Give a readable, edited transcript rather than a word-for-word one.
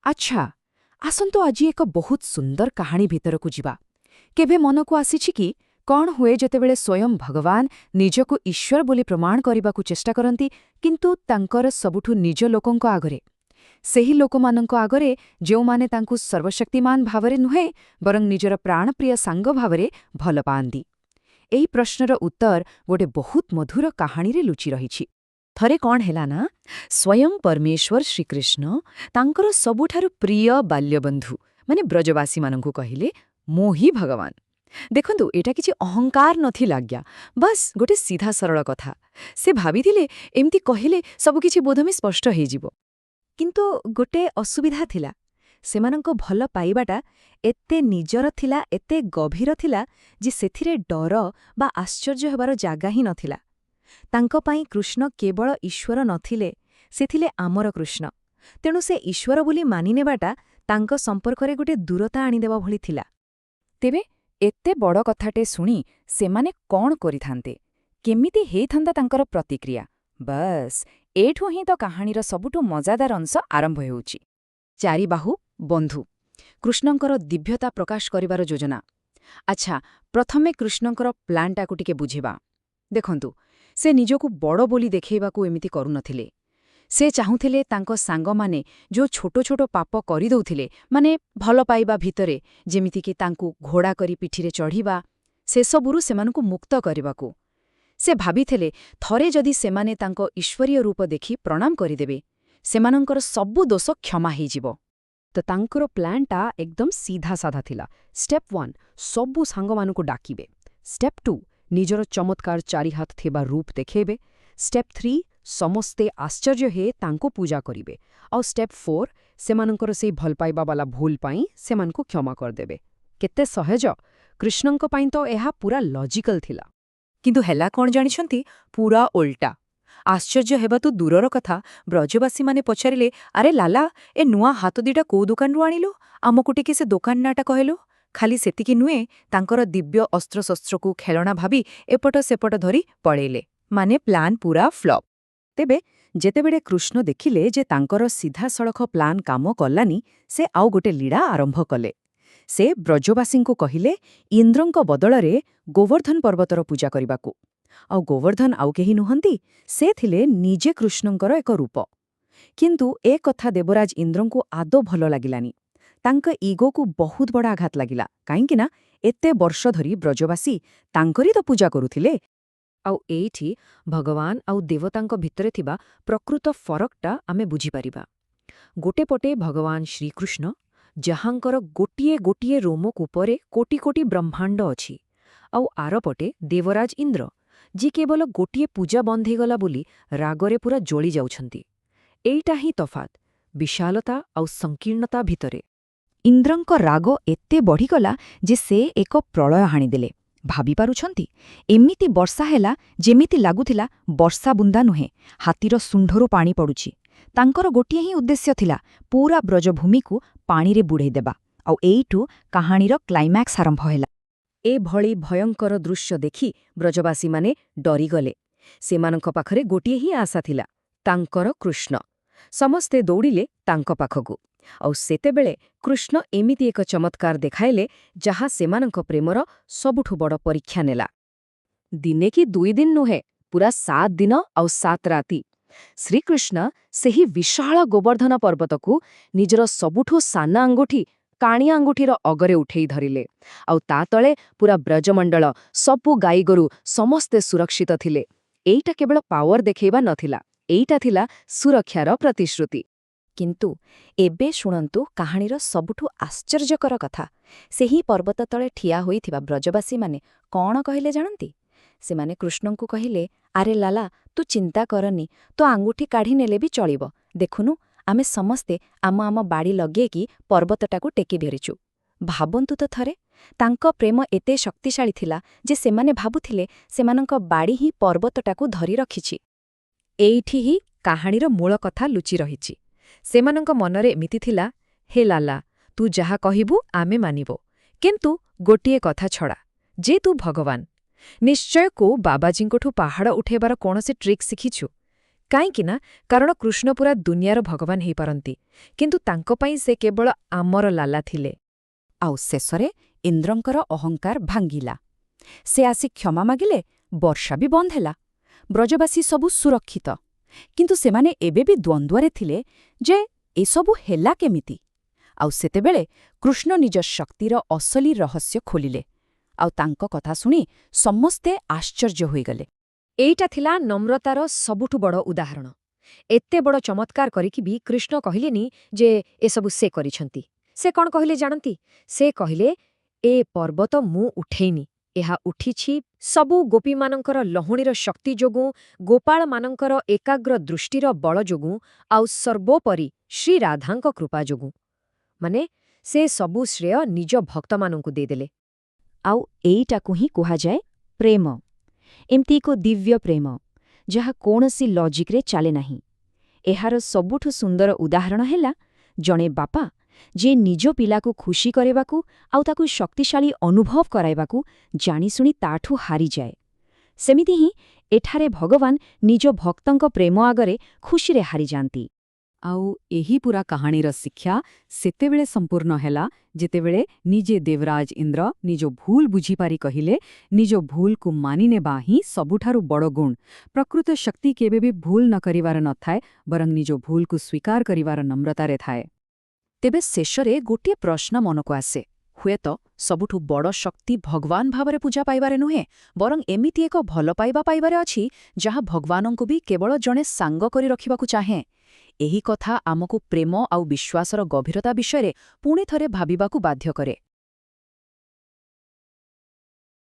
ଆଚ୍ଛା, ଆସନ୍ତୁ ଆଜି ଏକ ବହୁତ ସୁନ୍ଦର କାହାଣୀ ଭିତରକୁ ଯିବା। କେବେ ମନକୁ ଆସିଛି କି କଣ ହୁଏ ଯେତେବେଳେ ସ୍ୱୟଂ ଭଗବାନ ନିଜକୁ ଈଶ୍ୱର ବୋଲି ପ୍ରମାଣ କରିବାକୁ ଚେଷ୍ଟା କରନ୍ତି, କିନ୍ତୁ ତାଙ୍କର ସବୁଠୁ ନିଜ ଲୋକଙ୍କ ଆଗରେ? ସେହି ଲୋକମାନଙ୍କ ଆଗରେ ଯେଉଁମାନେ ତାଙ୍କୁ ସର୍ବଶକ୍ତିମାନ ଭାବରେ ନୁହେଁ, ବରଂ ନିଜର ପ୍ରାଣପ୍ରିୟ ସାଙ୍ଗ ଭାବରେ ଭଲ ପାଆନ୍ତି। ଏହି ପ୍ରଶ୍ନର ଉତ୍ତର ଗୋଟେ ବହୁତ ମଧୁର କାହାଣୀରେ ଲୁଚି ରହିଛି। ଥରେ କଣ ହେଲା ନା, ସ୍ୱୟଂ ପରମେଶ୍ୱର ଶ୍ରୀକୃଷ୍ଣ ତାଙ୍କର ସବୁଠାରୁ ପ୍ରିୟ ବାଲ୍ୟବନ୍ଧୁ ମାନେ ବ୍ରଜବାସୀମାନଙ୍କୁ କହିଲେ, ମୁଁ ହିଁ ଭଗବାନ। ଦେଖନ୍ତୁ, ଏଇଟା କିଛି ଅହଙ୍କାର ନଥିଲା ଆଜ୍ଞା, ବାସ୍ ଗୋଟେ ସିଧା ସରଳ କଥା। ସେ ଭାବିଥିଲେ ଏମିତି କହିଲେ ସବୁକିଛି ବୋଧମେ ସ୍ପଷ୍ଟ ହେଇଯିବ। କିନ୍ତୁ ଗୋଟେ ଅସୁବିଧା ଥିଲା। ସେମାନଙ୍କ ଭଲ ପାଇବାଟା ଏତେ ନିଜର ଥିଲା, ଏତେ ଗଭୀର ଥିଲା ଯେ ସେଥିରେ ଡର ବା ଆଶ୍ଚର୍ଯ୍ୟ ହେବାର ଜାଗା ହିଁ ନଥିଲା। ତାଙ୍କ ପାଇଁ କୃଷ୍ଣ କେବଳ ଈଶ୍ୱର ନଥିଲେ, ସେ ଥିଲେ ଆମର କୃଷ୍ଣ। ତେଣୁ ସେ ଈଶ୍ୱର ବୋଲି ମାନିନେବାଟା ତାଙ୍କ ସମ୍ପର୍କରେ ଗୋଟେ ଦୂରତା ଆଣିଦେବା ଭଳି ଥିଲା। ତେବେ ଏତେ ବଡ଼ କଥାଟେ ଶୁଣି ସେମାନେ କଣ କରିଥାନ୍ତେ? କେମିତି ହେଇଥାନ୍ତା ତାଙ୍କର ପ୍ରତିକ୍ରିୟା? ବାସ୍ ଏଠୁ ହିଁ ତ କାହାଣୀର ସବୁଠୁ ମଜାଦାର ଅଂଶ ଆରମ୍ଭ ହେଉଛି। ଚାରିବାହୁ ବନ୍ଧୁ କୃଷ୍ଣଙ୍କର ଦିବ୍ୟତା ପ୍ରକାଶ କରିବାର ଯୋଜନା। ଆଚ୍ଛା, ପ୍ରଥମେ କୃଷ୍ଣଙ୍କର ପ୍ଲାନ୍ଟାକୁ ଟିକେ ବୁଝିବା। ଦେଖନ୍ତୁ, ସେ ନିଜକୁ ବଡ଼ ବୋଲି ଦେଖାଇବାକୁ ଏମିତି କରୁନଥିଲେ। ସେ ଚାହୁଁଥିଲେ ତାଙ୍କ ସାଙ୍ଗମାନେ ଯେଉଁ ଛୋଟ ଛୋଟ ପାପ କରିଦେଉଥିଲେ, ମାନେ ଭଲ ପାଇବା ଭିତରେ, ଯେମିତିକି ତାଙ୍କୁ ଘୋଡ଼ା କରି ପିଠିରେ ଚଢ଼ିବା, ସେସବୁରୁ ସେମାନଙ୍କୁ ମୁକ୍ତ କରିବାକୁ। ସେ ଭାବିଥିଲେ ଥରେ ଯଦି ସେମାନେ ତାଙ୍କ ଈଶ୍ୱରୀୟ ରୂପ ଦେଖି ପ୍ରଣାମ କରିଦେବେ, ସେମାନଙ୍କର ସବୁ ଦୋଷ କ୍ଷମା ହେଇଯିବ। ତ ତାଙ୍କର ପ୍ଲାନ୍ଟା ଏକଦମ ସିଧାସାଧା ଥିଲା। ଷ୍ଟେପ୍ 1, ସବୁ ସାଙ୍ଗମାନଙ୍କୁ ଡାକିବେ। ଷ୍ଟେପ୍ 2, ନିଜର ଚମତ୍କାର ଚାରିହାତ ଥିବା ରୂପ ଦେଖେଇବେ। ଷ୍ଟେପ୍ 3, ସମସ୍ତେ ଆଶ୍ଚର୍ଯ୍ୟ ହେ ତାଙ୍କୁ ପୂଜା କରିବେ। ଆଉ ଷ୍ଟେପ୍ 4, ସେମାନଙ୍କର ସେଇ ଭଲପାଇବା ବାଲା ଭୁଲ ପାଇଁ ସେମାନଙ୍କୁ କ୍ଷମା କରିଦେବେ। କେତେ ସହଜ! କୃଷ୍ଣଙ୍କ ପାଇଁ ତ ଏହା ପୁରା ଲଜିକାଲ ଥିଲା। କିନ୍ତୁ ହେଲା କଣ ଜାଣିଛନ୍ତି? ପୁରା ଓଲଟା। ଆଶ୍ଚର୍ଯ୍ୟ ହେବା ତ ଦୂରର କଥା, ବ୍ରଜବାସୀମାନେ ପଚାରିଲେ, ଆରେ ଲାଲା, ଏ ନୂଆ ହାତ ଦିଟା କୋଉ ଦୋକାନରୁ ଆଣିଲୁ? ଆମକୁ ଟିକେ ସେ ଦୋକାନ ନାଁଟା କହିଲୁ। ଖାଲି ସେତିକି ନୁହେଁ, ତାଙ୍କର ଦିବ୍ୟ ଅସ୍ତ୍ରଶସ୍ତ୍ରକୁ ଖେଳଣା ଭାବି ଏପଟ ସେପଟ ଧରି ପଳେଇଲେ। ମାନେ ପ୍ଲାନ୍ ପୁରା ଫ୍ଲପ୍। ତେବେ ଯେତେବେଳେ କୃଷ୍ଣ ଦେଖିଲେ ଯେ ତାଙ୍କର ସିଧାସଳଖ ପ୍ଲାନ୍ କାମ କଲାନି, ସେ ଆଉ ଗୋଟେ ଲୀଳା ଆରମ୍ଭ କଲେ। ସେ ବ୍ରଜବାସୀଙ୍କୁ କହିଲେ ଇନ୍ଦ୍ରଙ୍କ ବଦଳରେ ଗୋବର୍ଦ୍ଧନ ପର୍ବତର ପୂଜା କରିବାକୁ। ଆଉ ଗୋବର୍ଦ୍ଧନ ଆଉ କେହି ନୁହନ୍ତି, ସେ ଥିଲେ ନିଜେ କୃଷ୍ଣଙ୍କର ଏକ ରୂପ। କିନ୍ତୁ ଏ କଥା ଦେବରାଜ ଇନ୍ଦ୍ରଙ୍କୁ ଆଦୌ ଭଲ ଲାଗିଲାନି। ତାଙ୍କ ଇଗୋକୁ ବହୁତ ବଡ଼ ଆଘାତ ଲାଗିଲା। କାହିଁକିନା ଏତେ ବର୍ଷ ଧରି ବ୍ରଜବାସୀ ତାଙ୍କରି ତ ପୂଜା କରୁଥିଲେ। ଆଉ ଏଇଠି ଭଗବାନ ଆଉ ଦେବତାଙ୍କ ଭିତରେ ଥିବା ପ୍ରକୃତ ଫରକଟା ଆମେ ବୁଝିପାରିବା। ଗୋଟେ ପଟେ ଭଗବାନ ଶ୍ରୀକୃଷ୍ଣ, ଯାହାଙ୍କର ଗୋଟିଏ ଗୋଟିଏ ରୋମକୂପରେ କୋଟି କୋଟି ବ୍ରହ୍ମାଣ୍ଡ ଅଛି, ଆଉ ଆରପଟେ ଦେବରାଜ ଇନ୍ଦ୍ର, ଯିଏ କେବଳ ଗୋଟିଏ ପୂଜା ବନ୍ଦ ହେଇଗଲା ବୋଲି ରାଗରେ ପୁରା ଜଳି ଯାଉଛନ୍ତି। ଏଇଟା ହିଁ ତଫାତ୍, ବିଶାଳତା ଆଉ ସଂକୀର୍ଣ୍ଣତା ଭିତରେ। ଇନ୍ଦ୍ରଙ୍କ ରାଗ ଏତେ ବଢ଼ିଗଲା ଯେ ସେ ଏକ ପ୍ରଳୟ ହାଣିଦେଲେ। ଭାବିପାରୁଛନ୍ତି? ଏମିତି ବର୍ଷା ହେଲା ଯେମିତି ଲାଗୁଥିଲା ବର୍ଷା ବୁନ୍ଦା ନୁହେଁ, ହାତୀର ଶୁଣ୍ଢରୁ ପାଣି ପଡ଼ୁଛି। ତାଙ୍କର ଗୋଟିଏ ହିଁ ଉଦ୍ଦେଶ୍ୟ ଥିଲା, ପୁରା ବ୍ରଜଭୂମିକୁ ପାଣିରେ ବୁଡ଼େଇ ଦେବା। ଆଉ ଏଇଠୁ କାହାଣୀର କ୍ଲାଇମ୍ୟାକ୍ସ ଆରମ୍ଭ ହେଲା। ଏଭଳି ଭୟଙ୍କର ଦୃଶ୍ୟ ଦେଖି ବ୍ରଜବାସୀମାନେ ଡରିଗଲେ। ସେମାନଙ୍କ ପାଖରେ ଗୋଟିଏ ହିଁ ଆଶା ଥିଲା, ତାଙ୍କର କୃଷ୍ଣ। ସମସ୍ତେ ଦୌଡ଼ିଲେ ତାଙ୍କ ପାଖକୁ। ଆଉ ସେତେବେଳେ କୃଷ୍ଣ ଏମିତି ଏକ ଚମତ୍କାର ଦେଖାଇଲେ, ଯାହା ସେମାନଙ୍କ ପ୍ରେମର ସବୁଠୁ ବଡ଼ ପରୀକ୍ଷା ନେଲା। ଦିନେ କି 2 ଦିନ ନୁହେଁ, ପୁରା 7 ଦିନ ଆଉ 7 ରାତି ଶ୍ରୀକୃଷ୍ଣ ସେହି ବିଶାଳ ଗୋବର୍ଦ୍ଧନ ପର୍ବତକୁ ନିଜର ସବୁଠୁ ସାନ ଆଙ୍ଗୁଠି, କାଣି ଆଙ୍ଗୁଠିର ଅଗରେ ଉଠେଇ ଧରିଲେ। ଆଉ ତା ତଳେ ପୁରା ବ୍ରଜମଣ୍ଡଳ, ସବୁ ଗାଈଗୋରୁ ସମସ୍ତେ ସୁରକ୍ଷିତ ଥିଲେ। ଏଇଟା କେବଳ ପାୱାର ଦେଖେଇବା ନଥିଲା, ଏଇଟା ଥିଲା ସୁରକ୍ଷାର ପ୍ରତିଶ୍ରୁତି। କିନ୍ତୁ ଏବେ ଶୁଣନ୍ତୁ କାହାଣୀର ସବୁଠୁ ଆଶ୍ଚର୍ଯ୍ୟକର କଥା। ସେହି ପର୍ବତ ତଳେ ଠିଆ ହୋଇଥିବା ବ୍ରଜବାସୀମାନେ କଣ କହିଲେ ଜାଣନ୍ତି? ସେମାନେ କୃଷ୍ଣଙ୍କୁ କହିଲେ, ଆରେ ଲାଲା, ତୁ ଚିନ୍ତା କରନି, ତୋ ଆଙ୍ଗୁଠି କାଢ଼ି ନେଲେ ବି ଚଳିବ। ଦେଖୁନୁ, ଆମେ ସମସ୍ତେ ଆମ ଆମ ବାଡ଼ି ଲଗେଇକି ପର୍ବତଟାକୁ ଟେକି ଧରିଛୁ। ଭାବନ୍ତୁ ତ ଥରେ, ତାଙ୍କ ପ୍ରେମ ଏତେ ଶକ୍ତିଶାଳୀ ଥିଲା ଯେ ସେମାନେ ଭାବୁଥିଲେ ସେମାନଙ୍କ ବାଡ଼ି ହିଁ ପର୍ବତଟାକୁ ଧରି ରଖିଛି। ଏଇଠି ହିଁ କାହାଣୀର ମୂଳ କଥା ଲୁଚି ରହିଛି। ସେମାନଙ୍କ ମନରେ ଏମିତି ଥିଲା, ହେ ଲାଲା, ତୁ ଯାହା କହିବୁ ଆମେ ମାନିବ, କିନ୍ତୁ ଗୋଟିଏ କଥା ଛଡ଼ା, ଯେ ତୁ ଭଗବାନ। ନିଶ୍ଚୟ କୋଉ ବାବାଜୀଙ୍କଠୁ ପାହାଡ଼ ଉଠେଇବାର କୌଣସି ଟ୍ରିକ୍ ଶିଖିଛୁ। କାହିଁକି ନା କାରଣ କୃଷ୍ଣ ପୁରା ଦୁନିଆର ଭଗବାନ ହେଇପାରନ୍ତି, କିନ୍ତୁ ତାଙ୍କ ପାଇଁ ସେ କେବଳ ଆମର ଲାଲା ଥିଲେ। ଆଉ ଶେଷରେ ଇନ୍ଦ୍ରଙ୍କର ଅହଙ୍କାର ଭାଙ୍ଗିଲା। ସେ ଆସି କ୍ଷମା ମାଗିଲେ, ବର୍ଷା ବି ବନ୍ଦ ହେଲା, ବ୍ରଜବାସୀ ସବୁ ସୁରକ୍ଷିତ। କିନ୍ତୁ ସେମାନେ ଏବେ ବି ଦ୍ୱନ୍ଦ୍ୱରେ ଥିଲେ ଯେ ଏସବୁ ହେଲା କେମିତି। ଆଉ ସେତେବେଳେ କୃଷ୍ଣ ନିଜ ଶକ୍ତିର ଅସଲି ରହସ୍ୟ ଖୋଲିଲେ। ଆଉ ତାଙ୍କ କଥା ଶୁଣି ସମସ୍ତେ ଆଶ୍ଚର୍ଯ୍ୟ ହୋଇଗଲେ। ଏଇଟା ଥିଲା ନମ୍ରତାର ସବୁଠୁ ବଡ଼ ଉଦାହରଣ। ଏତେ ବଡ଼ ଚମତ୍କାର କରିକି ବି କୃଷ୍ଣ କହିଲେନି ଯେ ଏସବୁ ସେ କରିଛନ୍ତି। ସେ କ'ଣ କହିଲେ ଜାଣନ୍ତି? ସେ କହିଲେ, ଏ ପର୍ବତ ମୁଁ ଉଠେଇନି, ଏହା ଉଠିଛି ସବୁ ଗୋପୀମାନଙ୍କର ଲହୁଣୀର ଶକ୍ତି ଯୋଗୁଁ, ଗୋପାଳମାନଙ୍କର ଏକାଗ୍ର ଦୃଷ୍ଟିର ବଳ ଯୋଗୁଁ, ଆଉ ସର୍ବୋପରି ଶ୍ରୀରାଧାଙ୍କ କୃପା ଯୋଗୁଁ। ମାନେ ସେ ସବୁ ଶ୍ରେୟ ନିଜ ଭକ୍ତମାନଙ୍କୁ ଦେଇଦେଲେ। ଆଉ ଏଇଟାକୁ ହିଁ କୁହାଯାଏ ପ୍ରେମ। ଏମିତି ଏକ ଦିବ୍ୟ ପ୍ରେମ, ଯାହା କୌଣସି ଲଜିକ୍ରେ ଚାଲେ ନାହିଁ। ଏହାର ସବୁଠୁ ସୁନ୍ଦର ଉଦାହରଣ ହେଲା ଜଣେ ବାପା ଯେ ନିଜ ପିଲାକୁ ଖୁସି କରିବାକୁ ଆଉ ତାକୁ ଶକ୍ତିଶାଳୀ ଅନୁଭବ କରାଇବାକୁ ଜାଣିଶୁଣି ତାଠୁ ହାରିଯାଏ। ସେମିତି ହିଁ ଏଠାରେ ଭଗବାନ ନିଜ ଭକ୍ତଙ୍କ ପ୍ରେମ ଆଗରେ ଖୁସିରେ ହାରିଯାଆନ୍ତି। ଆଉ ଏହି ପୂରା କାହାଣୀର ଶିକ୍ଷା ସେତେବେଳେ ସମ୍ପୂର୍ଣ୍ଣ ହେଲା ଯେତେବେଳେ ନିଜେ ଦେବରାଜ ଇନ୍ଦ୍ର ନିଜ ଭୁଲ ବୁଝିପାରି କହିଲେ, ନିଜ ଭୁଲକୁ ମାନିନେବା ହିଁ ସବୁଠାରୁ ବଡ଼ ଗୁଣ। ପ୍ରକୃତ ଶକ୍ତି କେବେ ବି ଭୁଲ ନ କରିବାର ନଥାଏ, ବରଂ ନିଜ ଭୁଲକୁ ସ୍ୱୀକାର କରିବାର ନମ୍ରତାରେ ଥାଏ। ତେବେ ଶେଷରେ ଗୋଟିଏ ପ୍ରଶ୍ନ ମନକୁ ଆସେ। ହୁଏତ ସବୁଠୁ ବଡ଼ ଶକ୍ତି ଭଗବାନ ଭାବରେ ପୂଜା ପାଇବାରେ ନୁହେଁ, ବରଂ ଏମିତି ଏକ ଭଲ ପାଇବା ପାଇବାରେ ଅଛି ଯାହା ଭଗବାନଙ୍କୁ ବି କେବଳ ଜଣେ ସାଙ୍ଗ କରି ରଖିବାକୁ ଚାହେଁ। ଏହି କଥା ଆମକୁ ପ୍ରେମ ଆଉ ବିଶ୍ୱାସର ଗଭୀରତା ବିଷୟରେ ପୁଣି ଥରେ ଭାବିବାକୁ ବାଧ୍ୟ କରେ।